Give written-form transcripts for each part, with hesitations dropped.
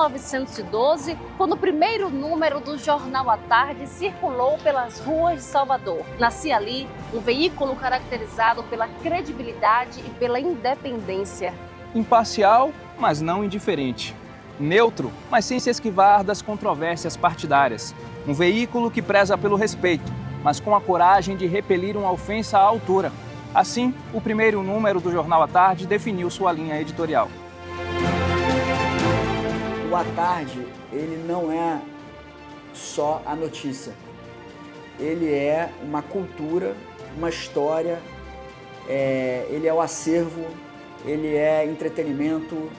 1912, quando o primeiro número do Jornal à Tarde circulou pelas ruas de Salvador. Nascia ali um veículo caracterizado pela credibilidade e pela independência. Imparcial, mas não indiferente. Neutro, mas sem se esquivar das controvérsias partidárias. Um veículo que preza pelo respeito, mas com a coragem de repelir uma ofensa à altura. Assim, o primeiro número do Jornal à Tarde definiu sua linha editorial. O à Tarde, ele não é só a notícia. Ele é uma cultura, uma história, ele é o acervo, ele é entretenimento,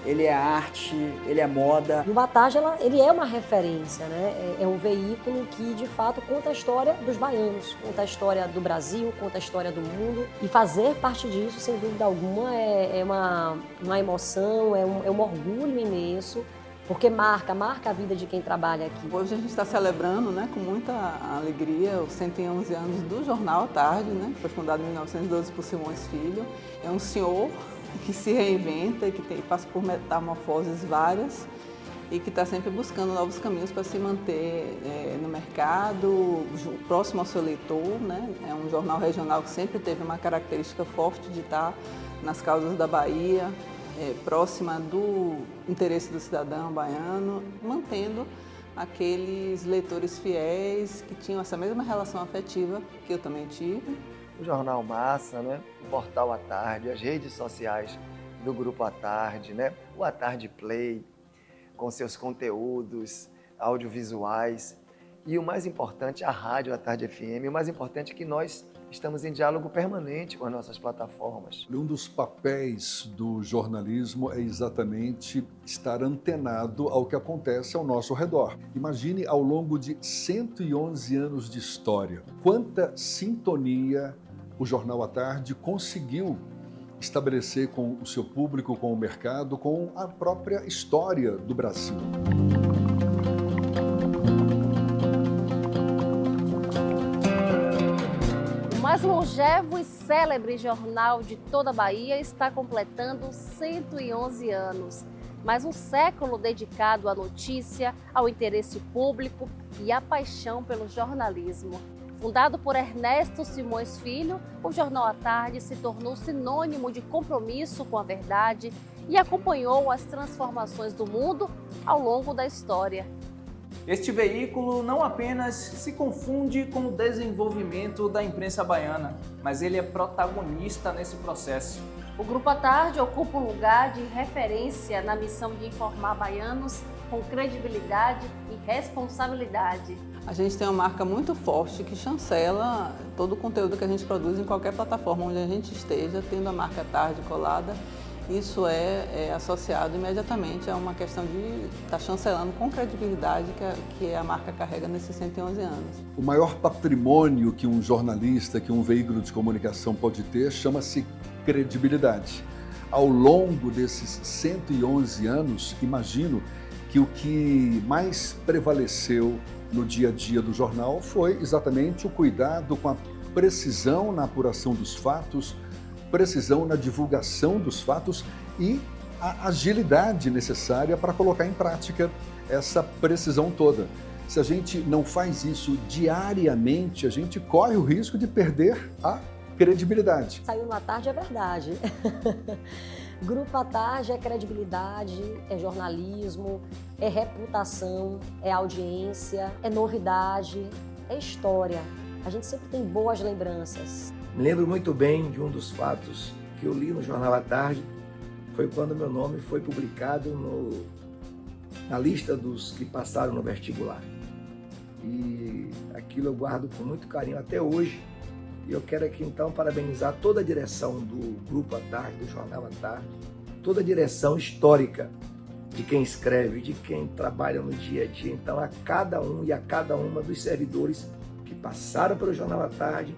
ele é arte, ele é moda. O à Tarde, ele é uma referência, né? É um veículo que, de fato, conta a história dos baianos, conta a história do Brasil, conta a história do mundo. E fazer parte disso, sem dúvida alguma, é uma emoção, é um orgulho imenso, porque marca a vida de quem trabalha aqui. Hoje a gente está celebrando, né, com muita alegria os 111 anos do Jornal à Tarde, né, que foi fundado em 1912 por Simões Filho. É um senhor que se reinventa e que passa por metamorfoses várias e que está sempre buscando novos caminhos para se manter no mercado, próximo ao seu leitor, né? É um jornal regional que sempre teve uma característica forte de estar nas causas da Bahia, próxima do interesse do cidadão baiano, mantendo aqueles leitores fiéis que tinham essa mesma relação afetiva que eu também tive. O Jornal Massa, né? O Portal à Tarde, as redes sociais do Grupo à Tarde, né? O à Tarde Play, com seus conteúdos audiovisuais. E o mais importante, a Rádio à Tarde FM. O mais importante é que nós estamos em diálogo permanente com as nossas plataformas. Um dos papéis do jornalismo é exatamente estar antenado ao que acontece ao nosso redor. Imagine ao longo de 111 anos de história, quanta sintonia o Jornal à Tarde conseguiu estabelecer com o seu público, com o mercado, com a própria história do Brasil. O mais longevo e célebre jornal de toda a Bahia está completando 111 anos. Mais um século dedicado à notícia, ao interesse público e à paixão pelo jornalismo. Fundado por Ernesto Simões Filho, o Jornal à Tarde se tornou sinônimo de compromisso com a verdade e acompanhou as transformações do mundo ao longo da história. Este veículo não apenas se confunde com o desenvolvimento da imprensa baiana, mas ele é protagonista nesse processo. O Grupo à Tarde ocupa um lugar de referência na missão de informar baianos com credibilidade e responsabilidade. A gente tem uma marca muito forte que chancela todo o conteúdo que a gente produz em qualquer plataforma onde a gente esteja, tendo a marca Tarde colada. Isso é associado imediatamente a uma questão de estar chancelando com credibilidade que a marca carrega nesses 111 anos. O maior patrimônio que um jornalista, que um veículo de comunicação pode ter, chama-se credibilidade. Ao longo desses 111 anos, imagino que o que mais prevaleceu no dia a dia do jornal foi exatamente o cuidado com a precisão na apuração dos fatos, precisão na divulgação dos fatos e a agilidade necessária para colocar em prática essa precisão toda. Se a gente não faz isso diariamente, a gente corre o risco de perder a credibilidade. Saiu no à Tarde é verdade. Grupo à Tarde é credibilidade, é jornalismo, é reputação, é audiência, é novidade, é história. A gente sempre tem boas lembranças. Me lembro muito bem de um dos fatos que eu li no Jornal à Tarde, foi quando meu nome foi publicado na lista dos que passaram no vestibular. E aquilo eu guardo com muito carinho até hoje. E eu quero aqui então parabenizar toda a direção do Grupo à Tarde, do Jornal à Tarde, toda a direção histórica de quem escreve, de quem trabalha no dia a dia. Então a cada um e a cada uma dos servidores que passaram pelo Jornal à Tarde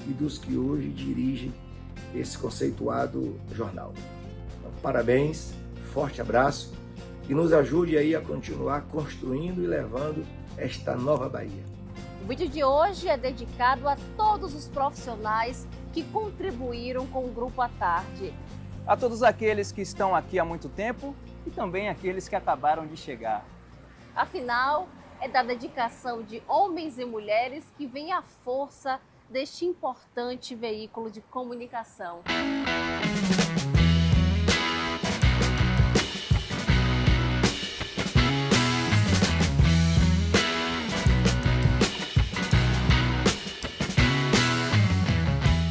e dos que hoje dirigem esse conceituado jornal. Então, parabéns, forte abraço e nos ajude aí a continuar construindo e levando esta nova Bahia. O vídeo de hoje é dedicado a todos os profissionais que contribuíram com o Grupo à Tarde. A todos aqueles que estão aqui há muito tempo e também aqueles que acabaram de chegar. Afinal, é da dedicação de homens e mulheres que vem a força deste importante veículo de comunicação.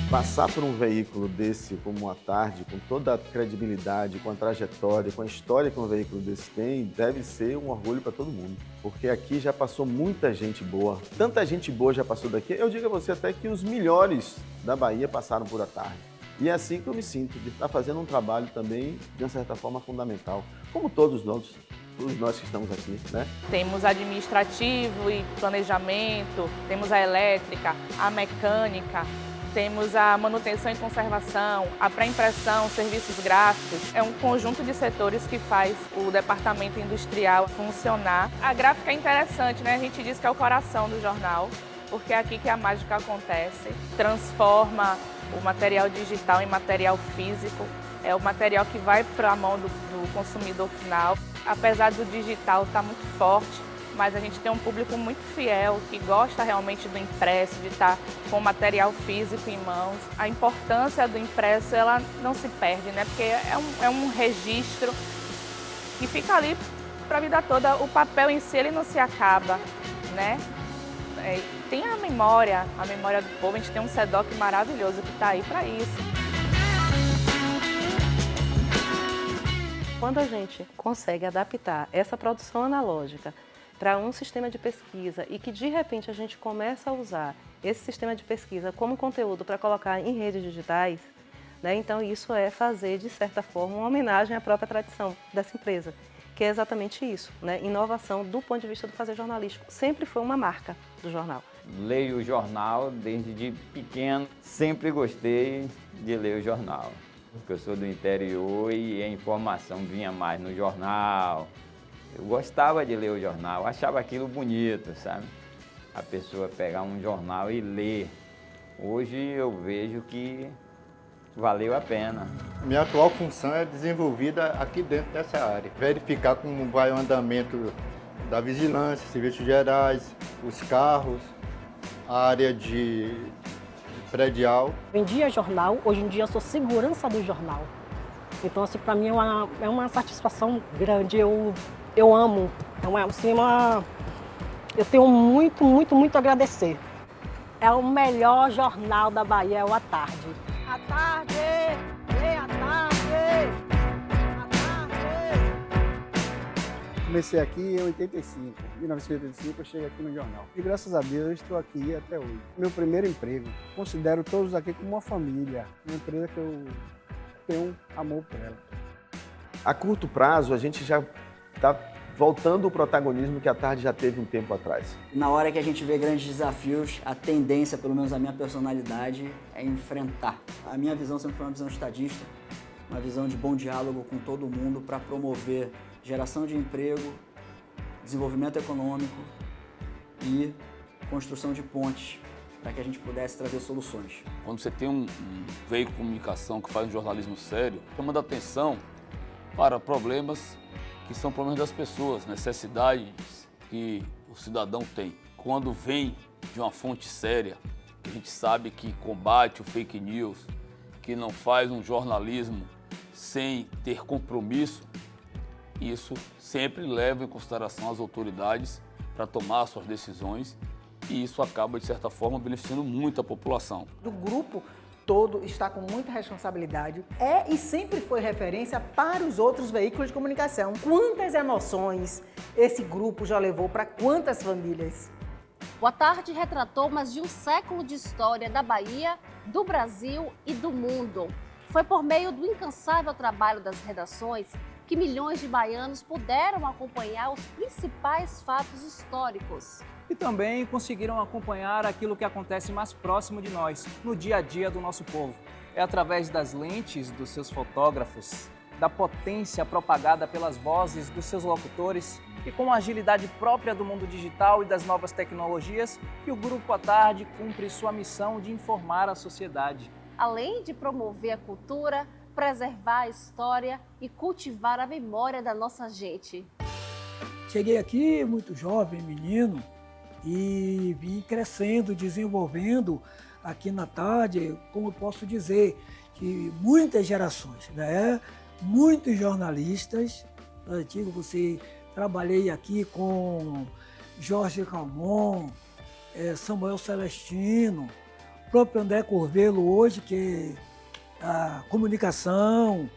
Passar por um veículo desse como a Tarde, com toda a credibilidade, com a trajetória, com a história que um veículo desse tem, deve ser um orgulho para todo mundo. Porque aqui já passou muita gente boa, tanta gente boa já passou daqui. Eu digo a você até que os melhores da Bahia passaram por a Tarde. E é assim que eu me sinto, de estar fazendo um trabalho também, de uma certa forma, fundamental. Como todos nós que estamos aqui, né? Temos administrativo e planejamento, temos a elétrica, a mecânica, temos a manutenção e conservação, a pré-impressão, serviços gráficos. É um conjunto de setores que faz o departamento industrial funcionar. A gráfica é interessante, né? A gente diz que é o coração do jornal, porque é aqui que a mágica acontece. Transforma o material digital em material físico. É o material que vai para a mão do consumidor final. Apesar do digital estar muito forte, mas a gente tem um público muito fiel, que gosta realmente do impresso, de estar com o material físico em mãos. A importância do impresso, ela não se perde, né? Porque é um registro que fica ali para a vida toda. O papel em si, ele não se acaba, né? Tem a memória do povo, a gente tem um SEDOC maravilhoso que está aí para isso. Quando a gente consegue adaptar essa produção analógica para um sistema de pesquisa e que de repente a gente começa a usar esse sistema de pesquisa como conteúdo para colocar em redes digitais, né? Então isso é fazer, de certa forma, uma homenagem à própria tradição dessa empresa, que é exatamente isso, né? Inovação do ponto de vista do fazer jornalístico. Sempre foi uma marca do jornal. Leio o jornal desde pequeno, sempre gostei de ler o jornal, porque eu sou do interior e a informação vinha mais no jornal. Eu gostava de ler o jornal, achava aquilo bonito, sabe? A pessoa pegar um jornal e ler. Hoje eu vejo que valeu a pena. Minha atual função é desenvolvida aqui dentro dessa área. Verificar como vai o andamento da vigilância, serviços gerais, os carros, a área de predial. Vendia jornal, hoje em dia eu sou segurança do jornal. Então, assim, para mim é uma satisfação grande. Eu amo. Eu tenho muito a agradecer. É o melhor jornal da Bahia, é o A Tarde. A Tarde! Vem a Tarde! A Tarde! Comecei aqui em 85. Em 1985 eu cheguei aqui no jornal. E graças a Deus eu estou aqui até hoje. Meu primeiro emprego. Considero todos aqui como uma família. Uma empresa que eu tenho amor por ela. A curto prazo, a gente já está voltando o protagonismo que a Tarde já teve um tempo atrás. Na hora que a gente vê grandes desafios, a tendência, pelo menos a minha personalidade, é enfrentar. A minha visão sempre foi uma visão estadista, uma visão de bom diálogo com todo mundo para promover geração de emprego, desenvolvimento econômico e construção de pontes para que a gente pudesse trazer soluções. Quando você tem um veículo de comunicação que faz um jornalismo sério, chama atenção para problemas que são problemas das pessoas, necessidades que o cidadão tem. Quando vem de uma fonte séria, a gente sabe que combate o fake news, que não faz um jornalismo sem ter compromisso, isso sempre leva em consideração as autoridades para tomar suas decisões e isso acaba, de certa forma, beneficiando muito a população. O grupo todo está com muita responsabilidade. É e sempre foi referência para os outros veículos de comunicação. Quantas emoções esse grupo já levou para quantas famílias? O A Tarde retratou mais de um século de história da Bahia, do Brasil e do mundo. Foi por meio do incansável trabalho das redações que milhões de baianos puderam acompanhar os principais fatos históricos. E também conseguiram acompanhar aquilo que acontece mais próximo de nós, no dia a dia do nosso povo. É através das lentes dos seus fotógrafos, da potência propagada pelas vozes dos seus locutores e com a agilidade própria do mundo digital e das novas tecnologias que o Grupo A Tarde cumpre sua missão de informar a sociedade. Além de promover a cultura, preservar a história e cultivar a memória da nossa gente. Cheguei aqui muito jovem, menino, e vim crescendo, desenvolvendo aqui na tarde, como eu posso dizer, que muitas gerações, né? Muitos jornalistas antigos, trabalhei aqui com Jorge Calmon, Samuel Celestino, o próprio André Corvelo hoje, que é a comunicação,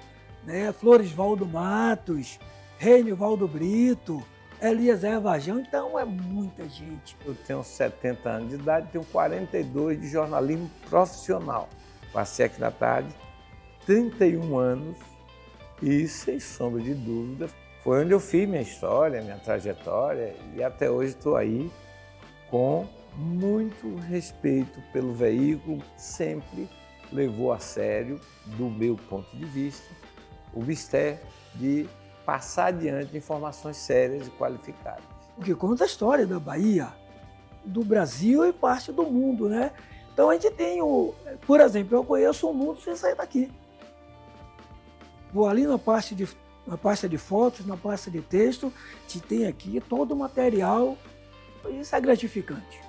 né? Floresvaldo Matos, Reinivaldo Brito, Eliezer Vajão, então é muita gente. Eu tenho 70 anos de idade, tenho 42 de jornalismo profissional. Passei aqui na tarde 31 anos e, sem sombra de dúvida, foi onde eu fiz minha história, minha trajetória e até hoje estou aí com muito respeito pelo veículo, sempre levou a sério, do meu ponto de vista, o mistério de passar adiante informações sérias e qualificadas. O que conta a história da Bahia, do Brasil e parte do mundo, né? Então a gente tem, por exemplo, eu conheço o mundo sem sair daqui. Vou ali na pasta de fotos, na pasta de texto, te tem aqui todo o material, isso é gratificante.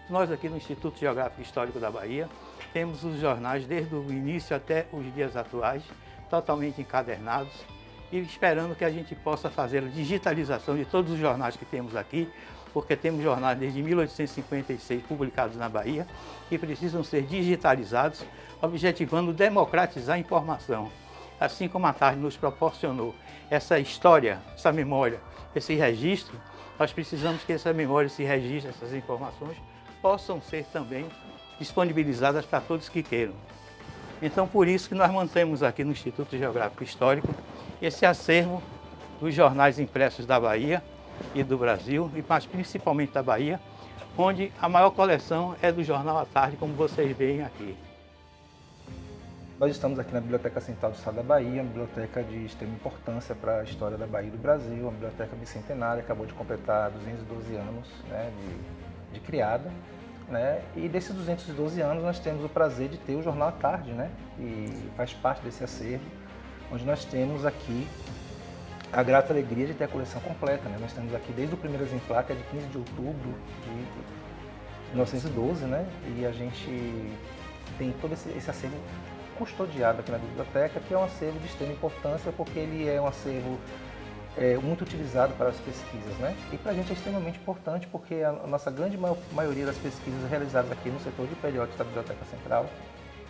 Nós aqui no Instituto Geográfico e Histórico da Bahia temos os jornais desde o início até os dias atuais, totalmente encadernados, e esperando que a gente possa fazer a digitalização de todos os jornais que temos aqui, porque temos jornais desde 1856 publicados na Bahia, que precisam ser digitalizados, objetivando democratizar a informação. Assim como a tarde nos proporcionou essa história, essa memória, esse registro, nós precisamos que essa memória, esse registro, essas informações possam ser também disponibilizadas para todos que queiram. Então, por isso que nós mantemos aqui no Instituto Geográfico e Histórico esse acervo dos jornais impressos da Bahia e do Brasil, mas principalmente da Bahia, onde a maior coleção é do Jornal à Tarde, como vocês veem aqui. Nós estamos aqui na Biblioteca Central do Estado da Bahia, uma biblioteca de extrema importância para a história da Bahia e do Brasil, uma biblioteca bicentenária, acabou de completar 212 anos, né, de criada. Né? E desses 212 anos nós temos o prazer de ter o Jornal à Tarde, né? E faz parte desse acervo, onde nós temos aqui a grata alegria de ter a coleção completa, né? Nós temos aqui desde o primeiro exemplar, que é de 15 de outubro de 1912, né? E a gente tem todo esse acervo custodiado aqui na biblioteca, que é um acervo de extrema importância, porque ele é um acervo muito utilizado para as pesquisas, né? E para a gente é extremamente importante, porque a nossa grande maioria das pesquisas realizadas aqui no setor de periódicos da Biblioteca Central,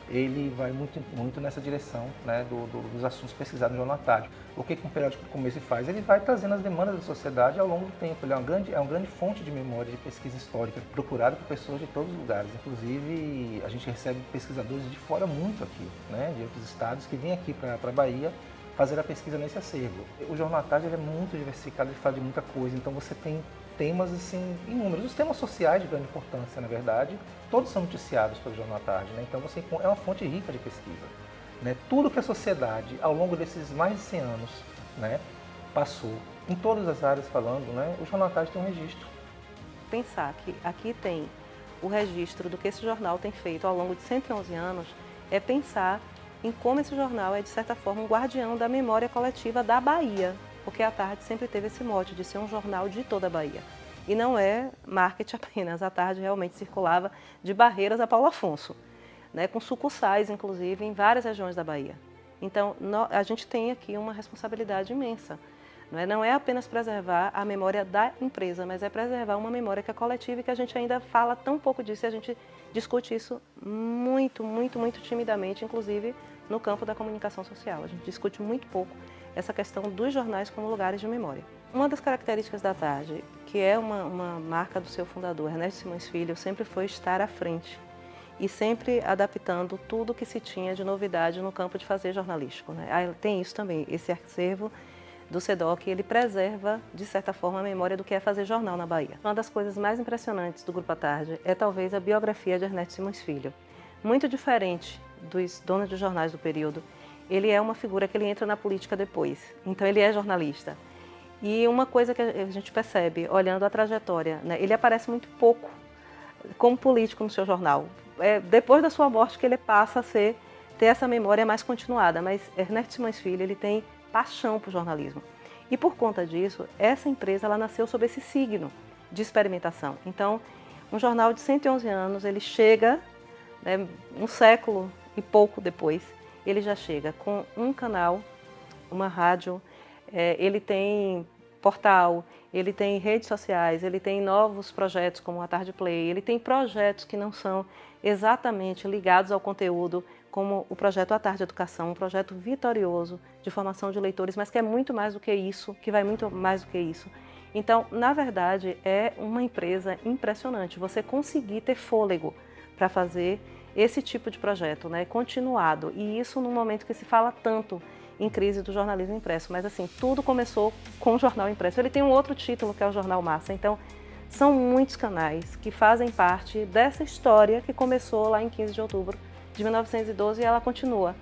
ele vai muito nessa direção, né, dos assuntos pesquisados no Jornal à Tarde. O que um periódico como esse faz? Ele vai trazendo as demandas da sociedade ao longo do tempo. Ele é uma grande fonte de memória, de pesquisa histórica, procurada por pessoas de todos os lugares. Inclusive, a gente recebe pesquisadores de fora muito aqui, né, de outros estados, que vêm aqui para a Bahia fazer a pesquisa nesse acervo. O Jornal à Tarde ele é muito diversificado, ele fala de muita coisa, então você tem temas assim, inúmeros. Os temas sociais de grande importância, na verdade, todos são noticiados pelo Jornal à Tarde, né? Então você é uma fonte rica de pesquisa. Né? Tudo que a sociedade, ao longo desses mais de 100 anos, né, passou, em todas as áreas falando, né, o Jornal à Tarde tem um registro. Pensar que aqui tem o registro do que esse jornal tem feito ao longo de 111 anos, é pensar em como esse jornal é, de certa forma, um guardião da memória coletiva da Bahia, porque a Tarde sempre teve esse mote de ser um jornal de toda a Bahia. E não é marketing apenas, a Tarde realmente circulava de Barreiras a Paulo Afonso, né, com sucursais, inclusive, em várias regiões da Bahia. Então, a gente tem aqui uma responsabilidade imensa. Não é apenas preservar a memória da empresa, mas é preservar uma memória que é coletiva e que a gente ainda fala tão pouco disso e a gente discute isso muito timidamente, inclusive no campo da comunicação social. A gente discute muito pouco essa questão dos jornais como lugares de memória. Uma das características da Tarde, que é uma marca do seu fundador, Ernesto Simões Filho, sempre foi estar à frente e sempre adaptando tudo que se tinha de novidade no campo de fazer jornalístico. Né? Tem isso também, esse acervo do SEDOC, ele preserva, de certa forma, a memória do que é fazer jornal na Bahia. Uma das coisas mais impressionantes do Grupo à Tarde é talvez a biografia de Ernesto Simões Filho. Muito diferente dos donos de jornais do período, ele é uma figura que ele entra na política depois, então ele é jornalista. E uma coisa que a gente percebe, olhando a trajetória, né, ele aparece muito pouco como político no seu jornal. É depois da sua morte que ele passa a ser ter essa memória mais continuada, mas Ernesto Simões Filho, ele tem paixão por jornalismo. E por conta disso, essa empresa ela nasceu sob esse signo de experimentação. Então, um jornal de 111 anos, ele chega, né, um século e pouco depois, ele já chega com um canal, uma rádio, ele tem portal, ele tem redes sociais, ele tem novos projetos como a Tarde Play, ele tem projetos que não são exatamente ligados ao conteúdo, como o projeto A Tarde Educação, um projeto vitorioso de formação de leitores, mas que é muito mais do que isso, que vai muito mais do que isso. Então, na verdade, é uma empresa impressionante você conseguir ter fôlego para fazer esse tipo de projeto, né, continuado. E isso num momento que se fala tanto em crise do jornalismo impresso. Mas assim, tudo começou com o jornal impresso. Ele tem um outro título, que é o Jornal Massa. Então, são muitos canais que fazem parte dessa história que começou lá em 15 de outubro de 1912 e ela continua.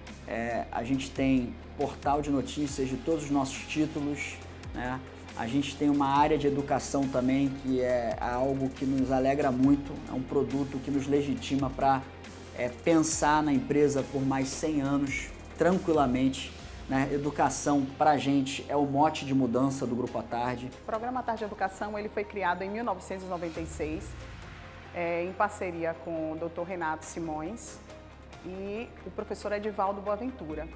A gente tem portal de notícias de todos os nossos títulos, né? A gente tem uma área de educação também, que é algo que nos alegra muito, é um produto que nos legitima para pensar na empresa por mais 100 anos, tranquilamente. Né? Educação, para a gente, é o mote de mudança do Grupo à Tarde. O programa Tarde Educação ele foi criado em 1996, em parceria com o Dr. Renato Simões e o professor Edivaldo Boaventura.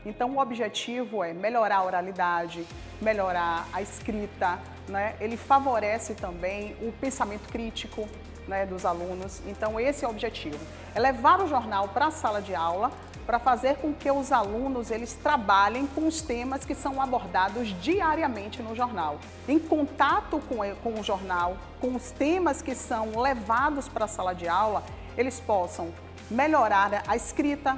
Então, o objetivo é melhorar a oralidade, melhorar a escrita, né? Ele favorece também o pensamento crítico, né, dos alunos. Então, esse é o objetivo, é levar o jornal para a sala de aula, para fazer com que os alunos eles trabalhem com os temas que são abordados diariamente no jornal. Em contato com o jornal, com os temas que são levados para a sala de aula, eles possam melhorar a escrita,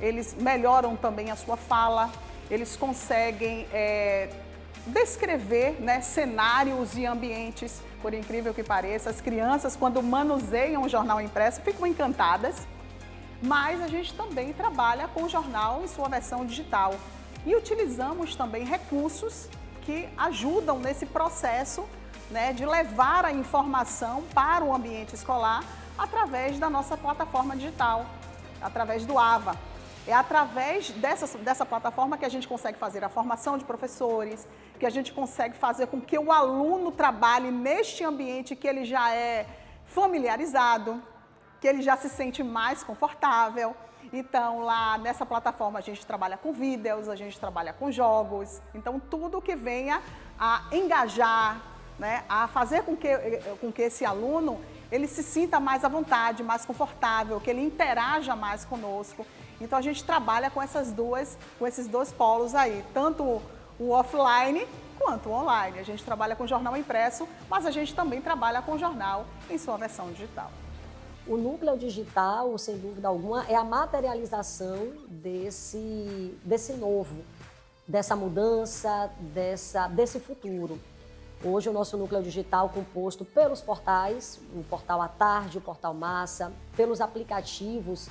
eles melhoram também a sua fala, eles conseguem descrever, né, cenários e ambientes, por incrível que pareça. As crianças, quando manuseiam o jornal impresso, ficam encantadas, mas a gente também trabalha com o jornal em sua versão digital e utilizamos também recursos que ajudam nesse processo, né, de levar a informação para o ambiente escolar através da nossa plataforma digital, através do AVA. É através dessa plataforma que a gente consegue fazer a formação de professores, que a gente consegue fazer com que o aluno trabalhe neste ambiente que ele já é familiarizado, que ele já se sente mais confortável. Então, lá nessa plataforma a gente trabalha com vídeos, a gente trabalha com jogos, então tudo que venha a engajar, né, a fazer com que esse aluno ele se sinta mais à vontade, mais confortável, que ele interaja mais conosco. Então a gente trabalha com esses dois polos aí, tanto o offline quanto o online. A gente trabalha com jornal impresso, mas a gente também trabalha com jornal em sua versão digital. O núcleo digital, sem dúvida alguma, é a materialização desse novo, dessa mudança, desse futuro. Hoje o nosso núcleo digital é composto pelos portais, o portal à Tarde, o portal Massa, pelos aplicativos,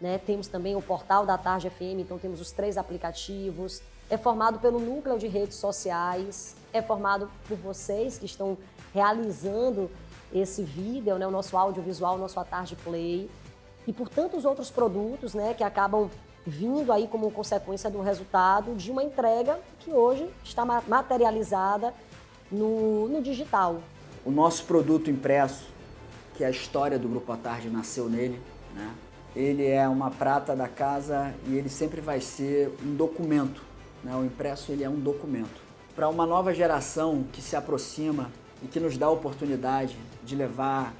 né? Temos também o portal da Tarde FM, então temos os 3 aplicativos. É formado pelo núcleo de redes sociais, é formado por vocês que estão realizando esse vídeo, né? O nosso audiovisual, o nosso à Tarde Play, e por tantos outros produtos, né, que acabam vindo aí como consequência do resultado de uma entrega que hoje está materializada no digital. O nosso produto impresso, que é a história do Grupo à Tarde, nasceu nele, né? Ele é uma prata da casa e ele sempre vai ser um documento, né? O impresso ele é um documento. Para uma nova geração que se aproxima e que nos dá a oportunidade de levar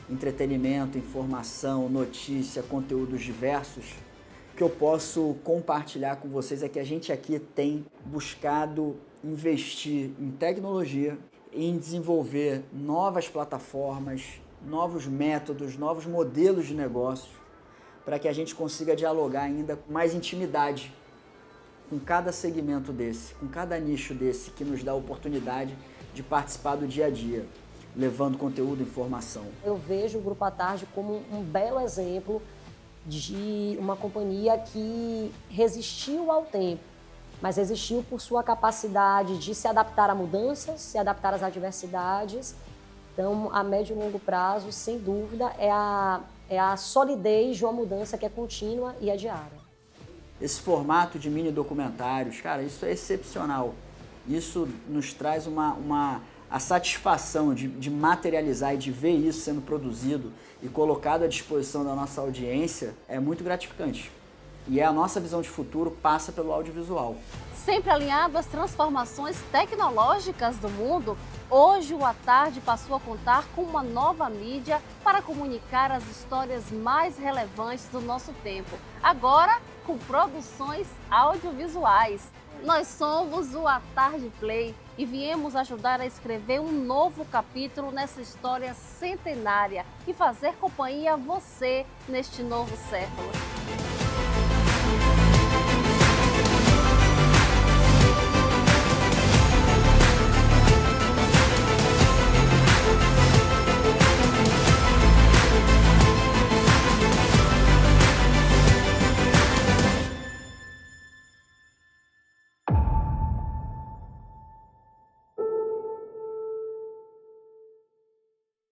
entretenimento, informação, notícia, conteúdos diversos, o que eu posso compartilhar com vocês é que a gente aqui tem buscado investir em tecnologia, em desenvolver novas plataformas, novos métodos, novos modelos de negócios, para que a gente consiga dialogar ainda com mais intimidade com cada segmento desse, com cada nicho desse que nos dá a oportunidade de participar do dia a dia, levando conteúdo e informação. Eu vejo o Grupo à Tarde como um belo exemplo de uma companhia que resistiu ao tempo, mas resistiu por sua capacidade de se adaptar a mudanças, se adaptar às adversidades. Então, a médio e longo prazo, sem dúvida, é a solidez de uma mudança que é contínua e é diária. esse formato de mini documentários, cara, isso é excepcional. Isso nos traz a satisfação de materializar e de ver isso sendo produzido e colocado à disposição da nossa audiência é muito gratificante. E a nossa visão de futuro passa pelo audiovisual. Sempre alinhado às transformações tecnológicas do mundo, hoje o À Tarde passou a contar com uma nova mídia para comunicar as histórias mais relevantes do nosso tempo. Agora, com produções audiovisuais. Nós somos o À Tarde Play e viemos ajudar a escrever um novo capítulo nessa história centenária e fazer companhia a você neste novo século.